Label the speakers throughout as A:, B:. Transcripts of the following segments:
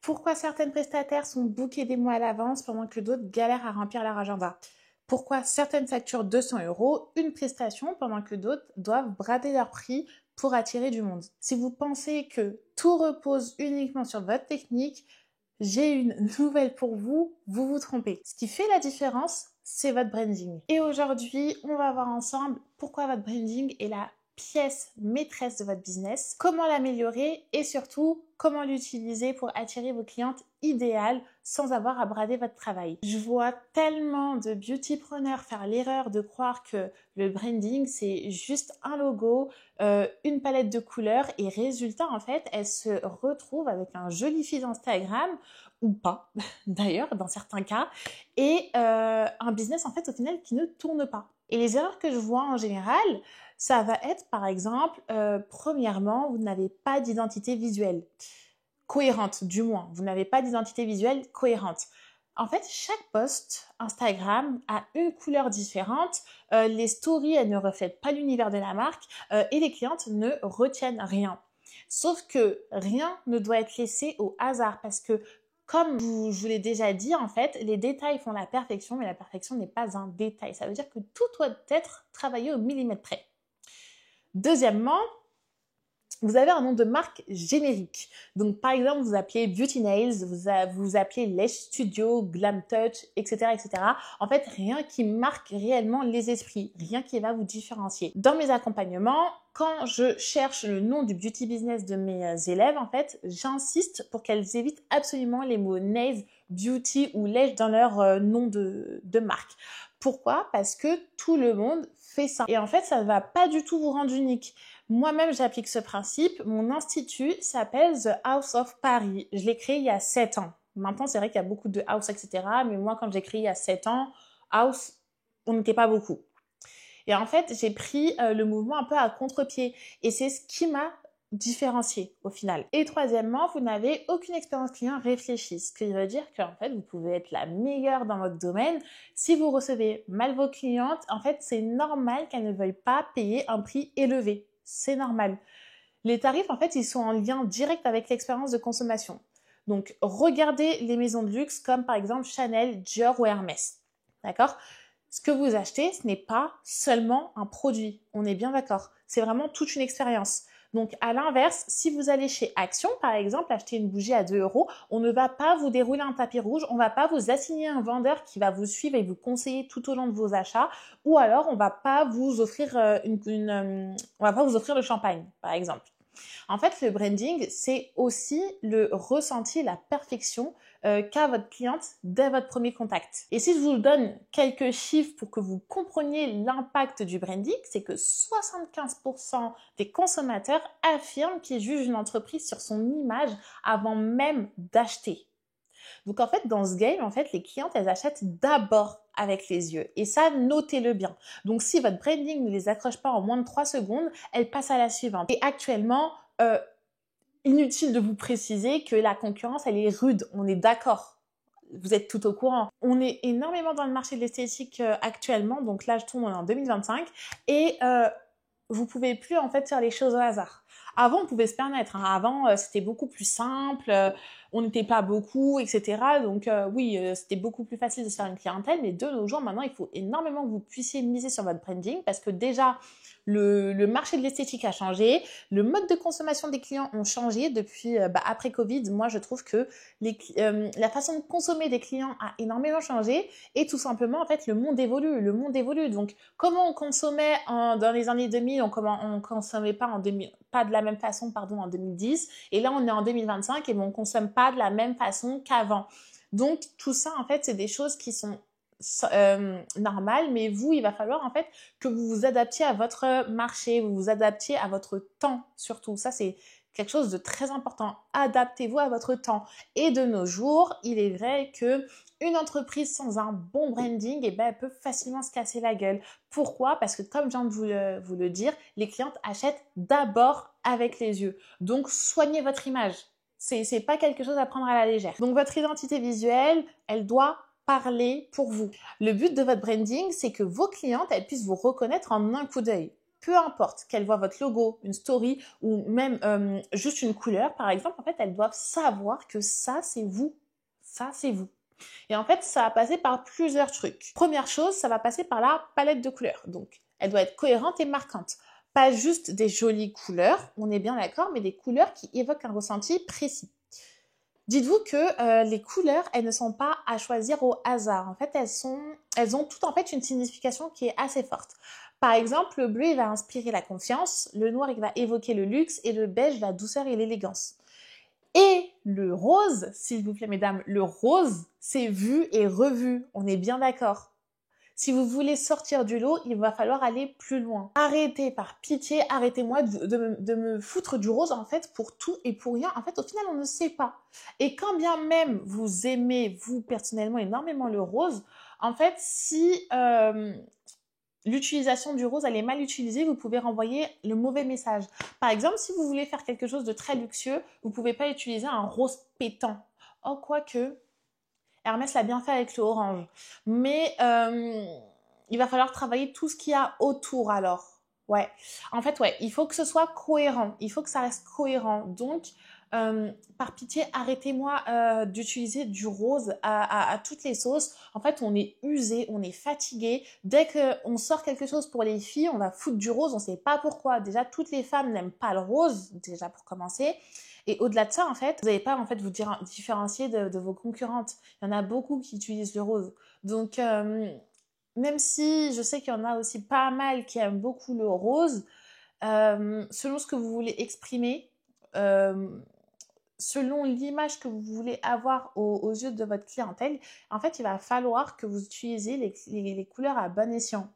A: Pourquoi certaines prestataires sont bookées des mois à l'avance pendant que d'autres galèrent à remplir leur agenda? Pourquoi certaines facturent 200 € une prestation pendant que d'autres doivent brader leur prix pour attirer du monde? Si vous pensez que tout repose uniquement sur votre technique, j'ai une nouvelle pour vous, vous vous trompez. Ce qui fait la différence, c'est votre branding. Et aujourd'hui, on va voir ensemble pourquoi votre branding est la pièce maîtresse de votre business, comment l'améliorer et surtout comment l'utiliser pour attirer vos clientes idéales sans avoir à brader votre travail. Je vois tellement de beautypreneurs faire l'erreur de croire que le branding c'est juste un logo, une palette de couleurs et résultat en fait elles se retrouvent avec un joli feed Instagram ou pas d'ailleurs dans certains cas et un business en fait au final qui ne tourne pas. Et les erreurs que je vois en général, ça va être par exemple, premièrement, vous n'avez pas d'identité visuelle cohérente, du moins. Vous n'avez pas d'identité visuelle cohérente. En fait, chaque post Instagram a une couleur différente, les stories, elles ne reflètent pas l'univers de la marque et les clientes ne retiennent rien. Sauf que rien ne doit être laissé au hasard parce que comme je vous l'ai déjà dit, en fait, les détails font la perfection, mais la perfection n'est pas un détail. Ça veut dire que tout doit être travaillé au millimètre près. Deuxièmement, vous avez un nom de marque générique. Donc, par exemple, vous appelez Beauty Nails, vous appelez Lash Studio, Glam Touch, etc., etc. En fait, rien qui marque réellement les esprits, rien qui va vous différencier. Dans mes accompagnements, quand je cherche le nom du beauty business de mes élèves, en fait, j'insiste pour qu'elles évitent absolument les mots nails, beauty ou lash dans leur nom de marque. Pourquoi? Parce que tout le monde fait ça. Et en fait, ça ne va pas du tout vous rendre unique. Moi-même, j'applique ce principe. Mon institut s'appelle The House of Paris. Je l'ai créé il y a 7 ans. Maintenant, c'est vrai qu'il y a beaucoup de house, etc. Mais moi, quand j'ai créé il y a 7 ans, house, on n'était pas beaucoup. Et en fait, j'ai pris le mouvement un peu à contre-pied. Et c'est ce qui m'a différencié au final. Et troisièmement, vous n'avez aucune expérience client réfléchie. Ce qui veut dire qu'en fait, vous pouvez être la meilleure dans votre domaine. Si vous recevez mal vos clientes, en fait, c'est normal qu'elles ne veuillent pas payer un prix élevé. C'est normal. Les tarifs, en fait, ils sont en lien direct avec l'expérience de consommation. Donc, regardez les maisons de luxe comme par exemple Chanel, Dior ou Hermès. D'accord? Ce que vous achetez, ce n'est pas seulement un produit. On est bien d'accord. C'est vraiment toute une expérience. Donc, à l'inverse, si vous allez chez Action, par exemple, acheter une bougie à 2 €, on ne va pas vous dérouler un tapis rouge, on ne va pas vous assigner un vendeur qui va vous suivre et vous conseiller tout au long de vos achats, ou alors on ne va pas vous offrir on va pas vous offrir le champagne, par exemple. En fait, le branding, c'est aussi le ressenti, la perfection qu'a votre cliente dès votre premier contact. Et si je vous donne quelques chiffres pour que vous compreniez l'impact du branding, c'est que 75% des consommateurs affirment qu'ils jugent une entreprise sur son image avant même d'acheter. Donc en fait, dans ce game, en fait, les clientes, elles achètent d'abord avec les yeux. Et ça, notez-le bien. Donc si votre branding ne les accroche pas en moins de 3 secondes, elles passent à la suivante. Et actuellement, inutile de vous préciser que la concurrence, elle est rude. On est d'accord. Vous êtes tout au courant. On est énormément dans le marché de l'esthétique actuellement. Donc là, je tourne en 2025. Et vous pouvez plus en fait faire les choses au hasard. Avant, on pouvait se permettre. Hein. Avant, c'était beaucoup plus simple. On n'était pas beaucoup, etc. Donc oui, c'était beaucoup plus facile de se faire une clientèle. Mais de nos jours, maintenant, il faut énormément que vous puissiez miser sur votre branding parce que déjà, le marché de l'esthétique a changé. Le mode de consommation des clients ont changé depuis après Covid. Moi, je trouve que la façon de consommer des clients a énormément changé. Et tout simplement, en fait, le monde évolue. Le monde évolue. Donc, comment on consommait dans les années 2000, on consommait pas pas de la même façon, en 2010. Et là, on est en 2025 et on consomme pas de la même façon qu'avant. Donc, tout ça, en fait, c'est des choses qui sont normales, mais vous, il va falloir, en fait, que vous vous adaptiez à votre marché, vous vous adaptiez à votre temps, surtout. Ça, c'est quelque chose de très important. Adaptez-vous à votre temps. Et de nos jours, il est vrai que une entreprise sans un bon branding, elle peut facilement se casser la gueule. Pourquoi? Parce que comme je viens de vous le dire, les clientes achètent d'abord avec les yeux. Donc, soignez votre image. C'est pas quelque chose à prendre à la légère. Donc, votre identité visuelle, elle doit parler pour vous. Le but de votre branding, c'est que vos clientes, elles puissent vous reconnaître en un coup d'œil. peu importe qu'elles voient votre logo, une story ou même juste une couleur, par exemple, en fait, elles doivent savoir que ça, c'est vous. Ça, c'est vous. Et en fait, ça va passer par plusieurs trucs. Première chose, ça va passer par la palette de couleurs. Donc, elle doit être cohérente et marquante. Pas juste des jolies couleurs, on est bien d'accord, mais des couleurs qui évoquent un ressenti précis. Dites-vous que les couleurs, elles ne sont pas à choisir au hasard. En fait, elles ont toutes en fait une signification qui est assez forte. Par exemple, le bleu, il va inspirer la confiance, le noir, il va évoquer le luxe et le beige, la douceur et l'élégance. Et le rose, s'il vous plaît, mesdames, le rose, c'est vu et revu. On est bien d'accord. Si vous voulez sortir du lot, il va falloir aller plus loin. Arrêtez, par pitié, arrêtez-moi de me foutre du rose, en fait, pour tout et pour rien. En fait, au final, on ne sait pas. Et quand bien même vous aimez, vous, personnellement, énormément le rose, en fait, si l'utilisation du rose, elle est mal utilisée, vous pouvez renvoyer le mauvais message. Par exemple, si vous voulez faire quelque chose de très luxueux, vous ne pouvez pas utiliser un rose pétant. Oh, quoique, Hermès l'a bien fait avec le orange. Mais il va falloir travailler tout ce qu'il y a autour alors. Ouais. En fait, ouais, il faut que ce soit cohérent. Il faut que ça reste cohérent. Donc, par pitié, arrêtez-moi d'utiliser du rose à toutes les sauces. En fait, on est usé, on est fatigué. Dès qu'on sort quelque chose pour les filles, on va foutre du rose, on ne sait pas pourquoi. Déjà, toutes les femmes n'aiment pas le rose, déjà pour commencer. Et au-delà de ça, en fait, vous n'allez pas en fait vous différencier de vos concurrentes. Il y en a beaucoup qui utilisent le rose. Donc, même si je sais qu'il y en a aussi pas mal qui aiment beaucoup le rose, selon ce que vous voulez exprimer, selon l'image que vous voulez avoir aux yeux de votre clientèle, en fait, il va falloir que vous utilisiez les couleurs à bon escient.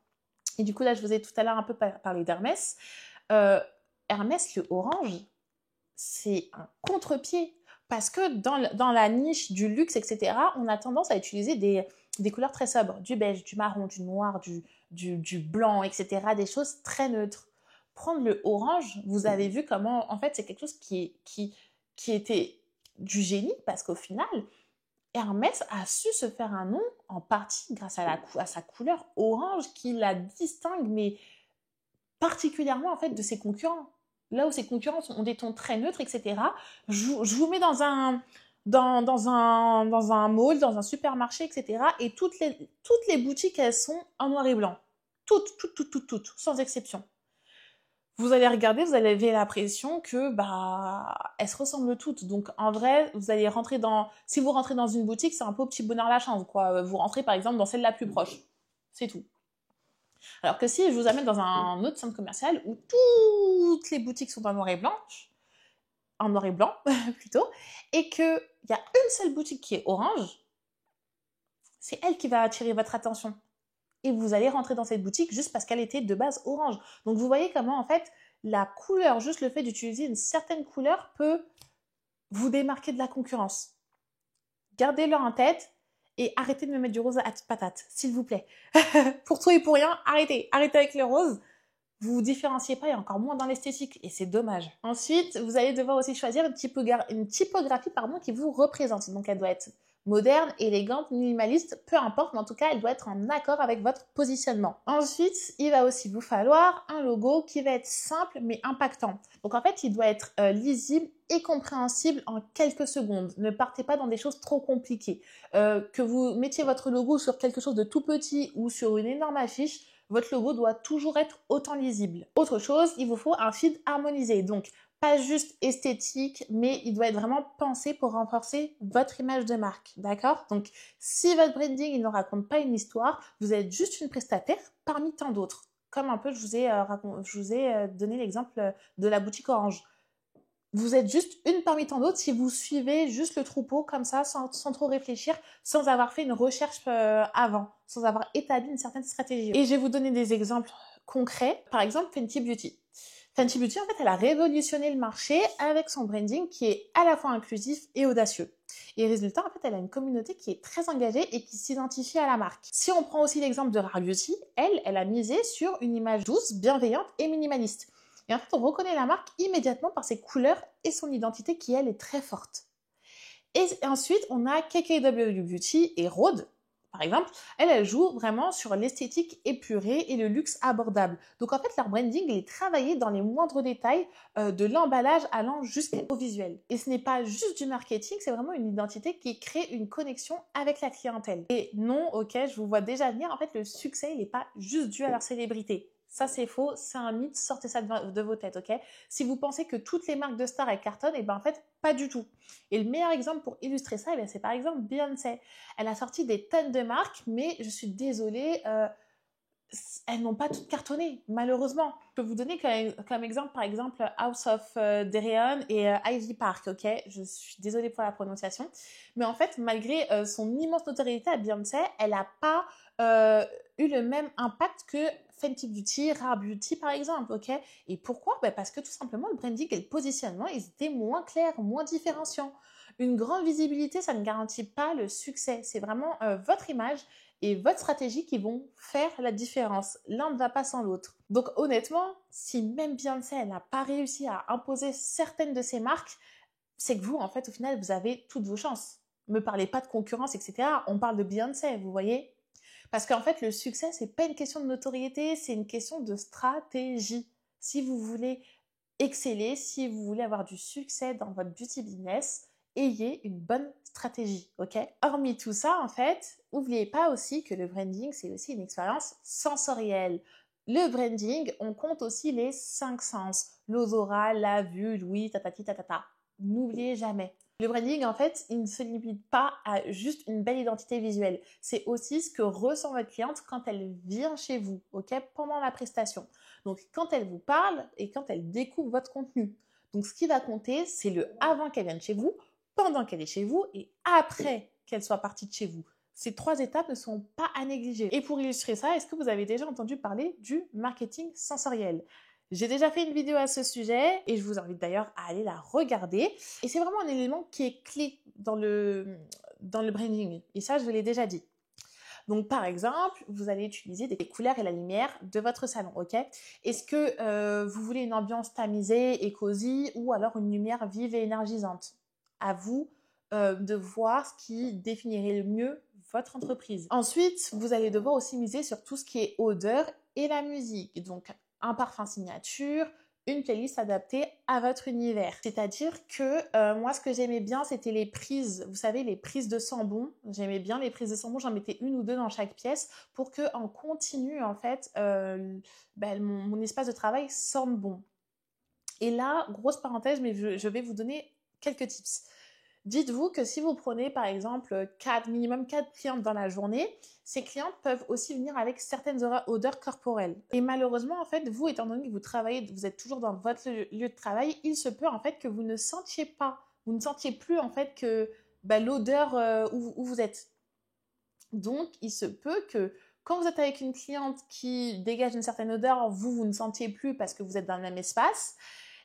A: Et du coup, là, je vous ai tout à l'heure un peu parlé d'Hermès. Hermès, le orange, c'est un contre-pied. Parce que dans la niche du luxe, etc., on a tendance à utiliser des couleurs très sobres, du beige, du marron, du noir, du blanc, etc., des choses très neutres. Prendre le orange, vous avez vu comment, en fait, c'est quelque chose qui était du génie, parce qu'au final, Hermès a su se faire un nom en partie grâce à sa couleur orange qui la distingue, mais particulièrement en fait de ses concurrents. Là où ses concurrents ont des tons très neutres, etc. Je vous mets dans un mall, dans un supermarché, etc. Et toutes les boutiques, elles sont en noir et blanc. Toutes, sans exception. Vous allez regarder, vous allez avoir l'impression que elles se ressemblent toutes. Donc en vrai, vous allez si vous rentrez dans une boutique, c'est un peu au petit bonheur la chance, quoi. Vous rentrez par exemple dans celle la plus proche. C'est tout. Alors que si je vous amène dans un autre centre commercial où toutes les boutiques sont en noir et blanc plutôt, et qu'il y a une seule boutique qui est orange, c'est elle qui va attirer votre attention. Et vous allez rentrer dans cette boutique juste parce qu'elle était de base orange. Donc vous voyez comment en fait la couleur, juste le fait d'utiliser une certaine couleur peut vous démarquer de la concurrence. Gardez-le en tête. Et arrêtez de me mettre du rose à toute patate, s'il vous plaît. Pour tout et pour rien, arrêtez. Arrêtez avec le rose. Vous vous différenciez pas et encore moins dans l'esthétique. Et c'est dommage. Ensuite, vous allez devoir aussi choisir une typographie qui vous représente. Donc, elle doit être moderne, élégante, minimaliste, peu importe, mais en tout cas, elle doit être en accord avec votre positionnement. Ensuite, il va aussi vous falloir un logo qui va être simple mais impactant. Donc en fait, il doit être lisible et compréhensible en quelques secondes. Ne partez pas dans des choses trop compliquées. Que vous mettiez votre logo sur quelque chose de tout petit ou sur une énorme affiche, votre logo doit toujours être autant lisible. Autre chose, il vous faut un feed harmonisé. Donc, pas juste esthétique, mais il doit être vraiment pensé pour renforcer votre image de marque, d'accord? Donc, si votre branding il ne raconte pas une histoire, vous êtes juste une prestataire parmi tant d'autres. Comme un peu, je vous ai donné l'exemple de la boutique Orange. Vous êtes juste une parmi tant d'autres si vous suivez juste le troupeau comme ça, sans trop réfléchir, sans avoir fait une recherche avant, sans avoir établi une certaine stratégie. Et je vais vous donner des exemples concrets. Par exemple, Fenty Beauty. Fenty Beauty, en fait, elle a révolutionné le marché avec son branding qui est à la fois inclusif et audacieux. Et résultat, en fait, elle a une communauté qui est très engagée et qui s'identifie à la marque. Si on prend aussi l'exemple de Rare Beauty, elle a misé sur une image douce, bienveillante et minimaliste. Et en fait, on reconnaît la marque immédiatement par ses couleurs et son identité qui, elle, est très forte. Et ensuite, on a KKW Beauty et Rhode, par exemple, elle joue vraiment sur l'esthétique épurée et le luxe abordable. Donc en fait, leur branding, il est travaillé dans les moindres détails, de l'emballage allant jusqu'au visuel. Et ce n'est pas juste du marketing, c'est vraiment une identité qui crée une connexion avec la clientèle. Et non, ok, je vous vois déjà venir, en fait, le succès, il n'est pas juste dû à leur célébrité. Ça, c'est faux, c'est un mythe, sortez ça de vos têtes, ok? Si vous pensez que toutes les marques de stars, elles cartonnent, et ben en fait, pas du tout. Et le meilleur exemple pour illustrer ça, c'est par exemple Beyoncé. Elle a sorti des tonnes de marques, mais je suis désolée, elles n'ont pas toutes cartonné, malheureusement. Je peux vous donner comme exemple, par exemple, House of Deréon et Ivy Park, ok? Je suis désolée pour la prononciation. Mais en fait, malgré son immense notoriété à Beyoncé, elle n'a pas eu le même impact que Fenty Beauty, Rare Beauty, par exemple, ok? Et pourquoi? Parce que tout simplement, le branding et le positionnement, ils étaient moins clairs, moins différenciants. Une grande visibilité, ça ne garantit pas le succès. C'est vraiment votre image et votre stratégie qui vont faire la différence. L'un ne va pas sans l'autre. Donc honnêtement, si même Beyoncé elle n'a pas réussi à imposer certaines de ses marques, c'est que vous, en fait, au final, vous avez toutes vos chances. Ne me parlez pas de concurrence, etc. On parle de Beyoncé, vous voyez? Parce qu'en fait, le succès, c'est pas une question de notoriété, c'est une question de stratégie. Si vous voulez exceller, si vous voulez avoir du succès dans votre beauty business, ayez une bonne stratégie, ok? Hormis tout ça, en fait, n'oubliez pas aussi que le branding, c'est aussi une expérience sensorielle. Le branding, on compte aussi les 5 sens. L'odorat, la vue, l'ouïe, tatati, tatata. N'oubliez jamais. Le branding, en fait, il ne se limite pas à juste une belle identité visuelle. C'est aussi ce que ressent votre cliente quand elle vient chez vous, ok, pendant la prestation. Donc, quand elle vous parle et quand elle découvre votre contenu. Donc, ce qui va compter, c'est le avant qu'elle vienne chez vous, pendant qu'elle est chez vous et après qu'elle soit partie de chez vous. Ces 3 étapes ne sont pas à négliger. Et pour illustrer ça, est-ce que vous avez déjà entendu parler du marketing sensoriel? J'ai déjà fait une vidéo à ce sujet et je vous invite d'ailleurs à aller la regarder. Et c'est vraiment un élément qui est clé dans le branding. Et ça, je vous l'ai déjà dit. Donc, par exemple, vous allez utiliser des couleurs et la lumière de votre salon, ok? Est-ce que vous voulez une ambiance tamisée et cosy ou alors une lumière vive et énergisante? À vous de voir ce qui définirait le mieux votre entreprise. Ensuite, vous allez devoir aussi miser sur tout ce qui est odeur et la musique. Donc, un parfum signature, une playlist adaptée à votre univers. C'est-à-dire que moi, ce que j'aimais bien, c'était les prises, vous savez, les prises de sambon. J'aimais bien les prises de sambon, j'en mettais 1 ou 2 dans chaque pièce pour que en continu, en fait, mon espace de travail sente bon. Et là, grosse parenthèse, mais je vais vous donner quelques tips. Dites-vous que si vous prenez par exemple minimum 4 clientes dans la journée, ces clientes peuvent aussi venir avec certaines odeurs corporelles. Et malheureusement, en fait, vous, étant donné que vous travaillez, vous êtes toujours dans votre lieu de travail, il se peut en fait que vous ne sentiez plus en fait que l'odeur où vous êtes. Donc, il se peut que quand vous êtes avec une cliente qui dégage une certaine odeur, vous ne sentiez plus parce que vous êtes dans le même espace.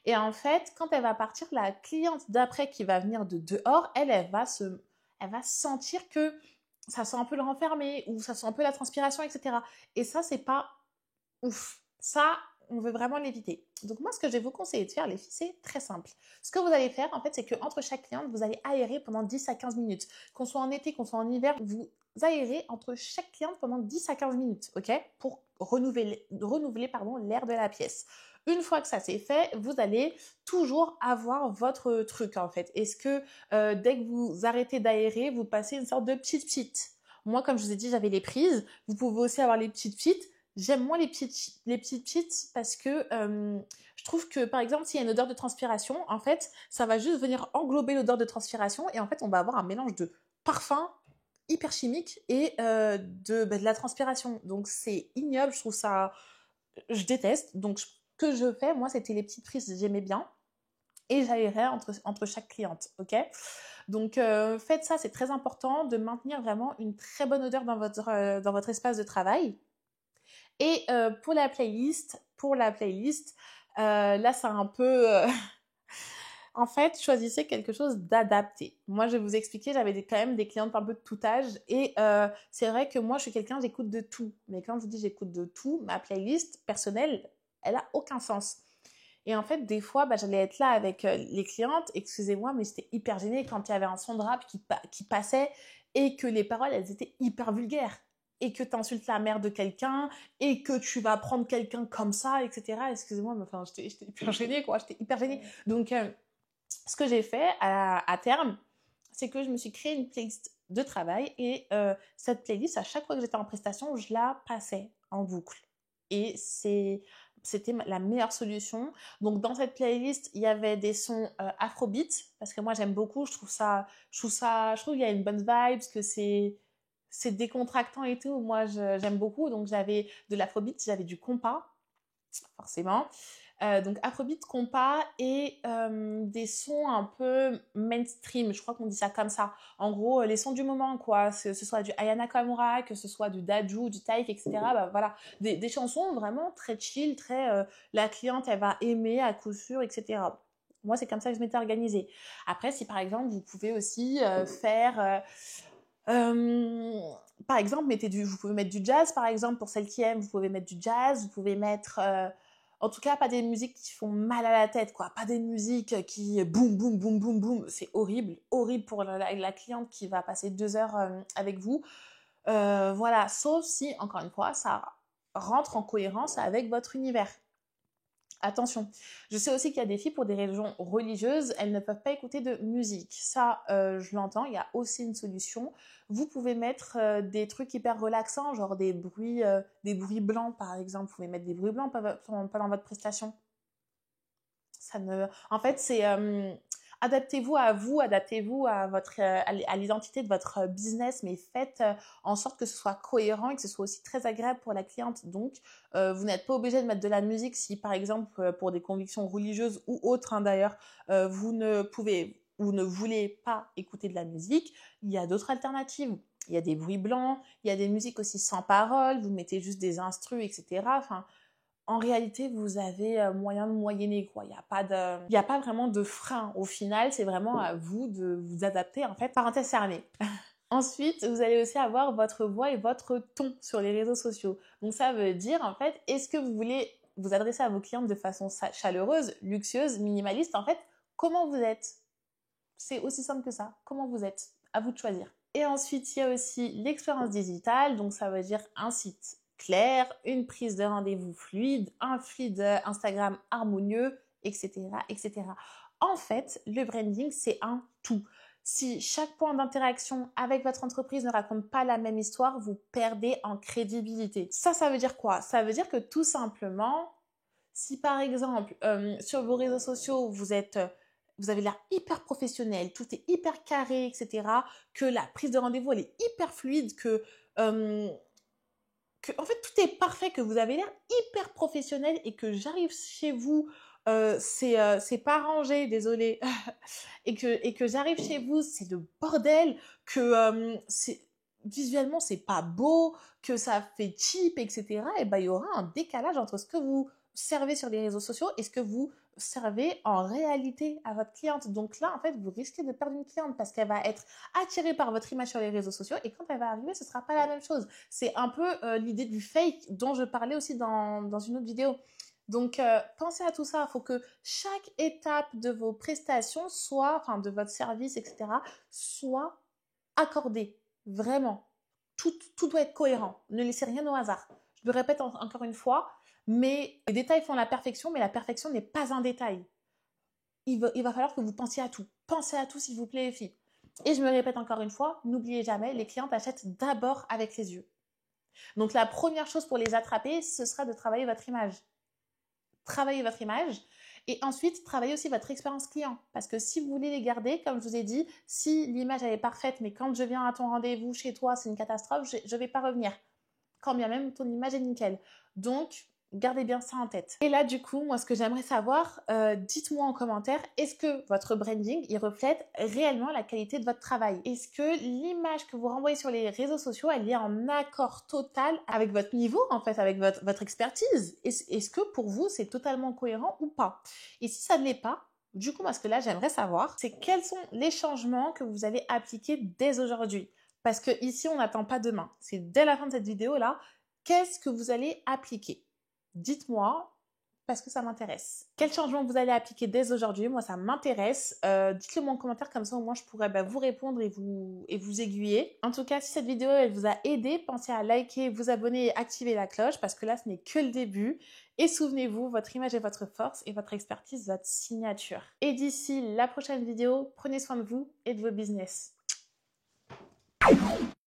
A: Et en fait, quand elle va partir, la cliente d'après qui va venir de dehors, elle va sentir que ça sent un peu le renfermé ou ça sent un peu la transpiration, etc. Et ça, c'est pas ouf. Ça, on veut vraiment l'éviter. Donc moi, ce que je vais vous conseiller de faire, les filles, c'est très simple. Ce que vous allez faire, en fait, c'est qu'entre chaque cliente, vous allez aérer pendant 10 à 15 minutes. Qu'on soit en été, qu'on soit en hiver, vous aérez entre chaque cliente pendant 10 à 15 minutes, ok? Pour renouveler l'air de la pièce. Une fois que ça c'est fait, vous allez toujours avoir votre truc en fait. Est-ce que dès que vous arrêtez d'aérer, vous passez une sorte de petite? Moi, comme je vous ai dit, j'avais les prises. Vous pouvez aussi avoir les petites. J'aime moins les petites parce que je trouve que, par exemple, s'il y a une odeur de transpiration, en fait, ça va juste venir englober l'odeur de transpiration et en fait, on va avoir un mélange de parfum hyper chimique et de la transpiration. Donc, c'est ignoble, je trouve ça... Je déteste. Donc, ce que je fais, moi, c'était les petites prises, j'aimais bien. Et j'aérais entre chaque cliente, ok? Donc, faites ça, c'est très important de maintenir vraiment une très bonne odeur dans votre espace de travail. Et pour la playlist, là, c'est un peu... En fait, choisissez quelque chose d'adapté. Moi, je vais vous expliquer, j'avais quand même des clientes un peu de tout âge et c'est vrai que moi, je suis quelqu'un, j'écoute de tout. Mais quand je vous dis j'écoute de tout, ma playlist personnelle, elle a aucun sens. Et en fait, des fois, j'allais être là avec les clientes, excusez-moi, mais j'étais hyper gênée quand il y avait un son de rap qui passait et que les paroles, elles étaient hyper vulgaires. Et que tu insultes la mère de quelqu'un, et que tu vas prendre quelqu'un comme ça, etc. Excusez-moi, mais enfin, j'étais hyper gênée, quoi. J'étais hyper gênée. Donc, ce que j'ai fait à terme, c'est que je me suis créé une playlist de travail et cette playlist, à chaque fois que j'étais en prestation, je la passais en boucle. Et c'était la meilleure solution. Donc, dans cette playlist, il y avait des sons afrobeat, parce que moi, j'aime beaucoup. Je trouve qu'il y a une bonne vibe, parce que c'est décontractant et tout. Moi, j'aime beaucoup. Donc, j'avais de l'afrobeat, j'avais du compas, forcément. Donc Afrobeat, compas et des sons un peu mainstream, je crois qu'on dit ça comme ça. En gros, les sons du moment, quoi. Que ce soit du Aya Nakamura, que ce soit du Dadju, du Taïk, etc. Voilà, des chansons vraiment très chill, très la cliente, elle va aimer à coup sûr, etc. Moi, c'est comme ça que je m'étais organisée. Après, si par exemple, vous pouvez aussi faire... par exemple, vous pouvez mettre du jazz, par exemple, pour celles qui aiment, vous pouvez mettre du jazz, vous pouvez mettre... en tout cas, pas des musiques qui font mal à la tête, quoi. Pas des musiques qui boum, boum, boum, boum, boum. C'est horrible. Horrible pour la cliente qui va passer 2 heures avec vous. Voilà. Sauf si, encore une fois, ça rentre en cohérence avec votre univers. Attention, je sais aussi qu'il y a des filles pour des raisons religieuses, elles ne peuvent pas écouter de musique. Ça, je l'entends, il y a aussi une solution. Vous pouvez mettre des trucs hyper relaxants, genre des bruits blancs par exemple. Vous pouvez mettre des bruits blancs pendant votre prestation. En fait, c'est adaptez-vous à vous, adaptez-vous à l'identité de votre business, mais faites en sorte que ce soit cohérent et que ce soit aussi très agréable pour la cliente. Donc, vous n'êtes pas obligé de mettre de la musique si, par exemple, pour des convictions religieuses ou autres, hein, d'ailleurs, vous ne pouvez ou ne voulez pas écouter de la musique. Il y a d'autres alternatives. Il y a des bruits blancs, il y a des musiques aussi sans paroles, vous mettez juste des instrus, etc. Enfin, en réalité, vous avez moyen de moyenner, quoi. Il n'y a pas vraiment de frein. Au final, c'est vraiment à vous de vous adapter, en fait. Parenthèse fermée. Ensuite, vous allez aussi avoir votre voix et votre ton sur les réseaux sociaux. Donc, ça veut dire, en fait, est-ce que vous voulez vous adresser à vos clientes de façon chaleureuse, luxueuse, minimaliste? En fait, comment vous êtes? C'est aussi simple que ça. Comment vous êtes? À vous de choisir. Et ensuite, il y a aussi l'expérience digitale. Donc, ça veut dire un site clair, une prise de rendez-vous fluide, un feed Instagram harmonieux, etc., etc. En fait, le branding, c'est un tout. Si chaque point d'interaction avec votre entreprise ne raconte pas la même histoire, vous perdez en crédibilité. Ça veut dire quoi? Ça veut dire que tout simplement, si par exemple, sur vos réseaux sociaux, vous avez l'air hyper professionnel, tout est hyper carré, etc., que la prise de rendez-vous, elle est hyper fluide, en fait, tout est parfait, que vous avez l'air hyper professionnel et que j'arrive chez vous, c'est pas rangé, désolé, et que j'arrive chez vous, c'est le bordel, que visuellement, c'est pas beau, que ça fait cheap, etc. Et ben, il y aura un décalage entre ce que vous servez sur les réseaux sociaux et ce que vous servez en réalité à votre cliente. Donc là, en fait, vous risquez de perdre une cliente parce qu'elle va être attirée par votre image sur les réseaux sociaux et quand elle va arriver, ce sera pas la même chose. C'est un peu l'idée du fake dont je parlais aussi dans une autre vidéo. Donc, pensez à tout ça. Il faut que chaque étape de vos prestations enfin, de votre service, etc., soit accordée. Vraiment. Tout doit être cohérent. Ne laissez rien au hasard. Je le répète encore une fois, mais les détails font la perfection, mais la perfection n'est pas un détail. Il va falloir que vous pensiez à tout. Pensez à tout, s'il vous plaît, les filles. Et je me répète encore une fois, n'oubliez jamais, les clientes achètent d'abord avec les yeux. Donc, la première chose pour les attraper, ce sera de travailler votre image. Travaillez votre image et ensuite travaillez aussi votre expérience client parce que si vous voulez les garder, comme je vous ai dit, si l'image elle est parfaite mais quand je viens à ton rendez-vous chez toi c'est une catastrophe, je vais pas revenir quand bien même ton image est nickel. Donc gardez bien ça en tête. Et là du coup, moi ce que j'aimerais savoir, dites-moi en commentaire, est-ce que votre branding il reflète réellement la qualité de votre travail? Est-ce que l'image que vous renvoyez sur les réseaux sociaux elle est en accord total avec votre niveau en fait, avec votre expertise? Est-ce que pour vous c'est totalement cohérent ou pas? Et si ça ne l'est pas, du coup moi ce que là j'aimerais savoir, c'est quels sont les changements que vous allez appliquer dès aujourd'hui? Parce que ici on n'attend pas demain, c'est dès la fin de cette vidéo là, qu'est-ce que vous allez appliquer? Dites-moi, parce que ça m'intéresse. Quel changement vous allez appliquer dès aujourd'hui? Moi, ça m'intéresse. Dites-le moi en commentaire, comme ça au moins je pourrais vous répondre et vous aiguiller. En tout cas, si cette vidéo elle vous a aidé, pensez à liker, vous abonner et activer la cloche parce que là, ce n'est que le début. Et souvenez-vous, votre image est votre force et votre expertise, votre signature. Et d'ici la prochaine vidéo, prenez soin de vous et de vos business.